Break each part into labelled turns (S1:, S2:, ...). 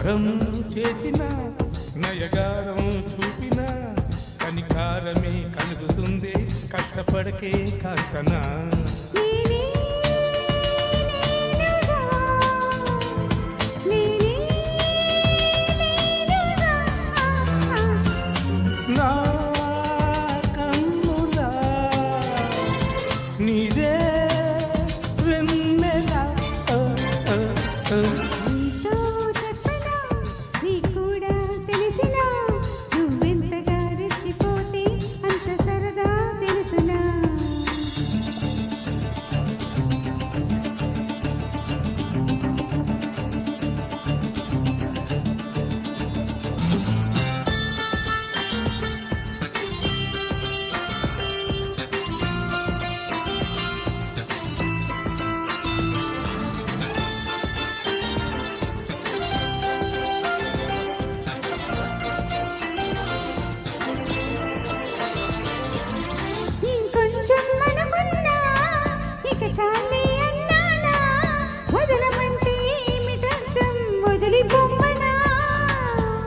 S1: గారం చేసిన నయగారం చూపిన కనికారమే కలుగుతుంది కష్టపడకే కాంచన నా కన్నులా నీదే వెన్నెలా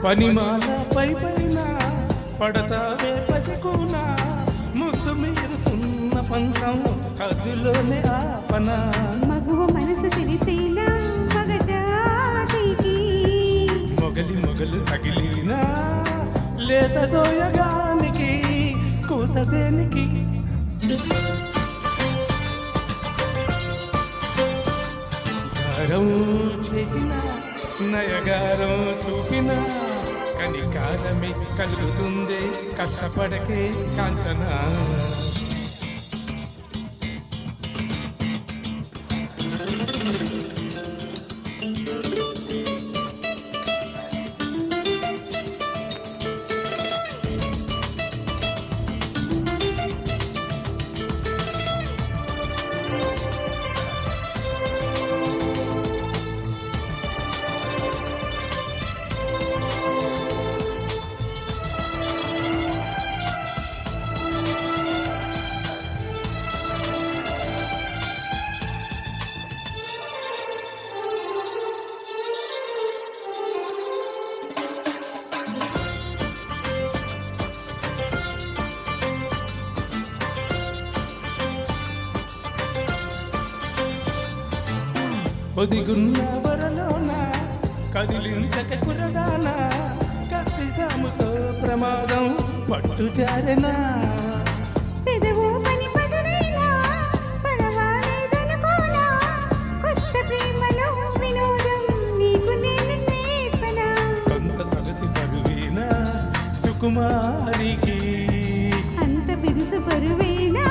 S1: పనిమాల పై పైన పడతావే పసికునా ముద్దు మీరుతున్న పంతం కదులోనే ఆపన
S2: మగువ మనసు తెలిసేలా మగజాతికి
S1: మొగలు తగిలినా లేత జోయగానికి కూత దేనికి గారం చేసిన నయగారం చూపిన కనికారమే కలుగుతుంది కష్టపడకే కాంచన ఒదిగున్న వరలోన కదిలించక కురదాన కత్తి సాముతో ప్రమాదం పట్టు జారెనా
S2: పెదవు పని పదునైనా పరవాలేదనుకోనా కొత్త ప్రేమలో వినోదం నీకు నేను నేర్పనా
S1: సొంత సగసి పరువేనా సుకుమారికి
S2: అంత బిరుసు పరువేనా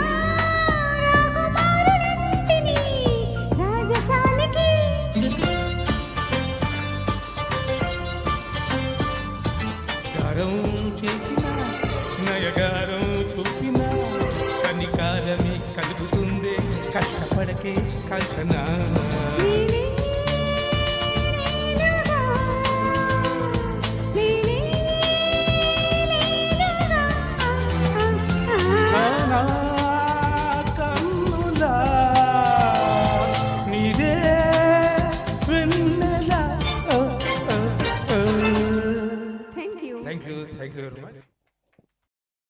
S1: గారం చేసిన నయగారం చూపిన కనికారమే కలుగుతుంది కష్టపడకే కాంచన కన్నులా నీదే వెన్నెలా. Thank you very much.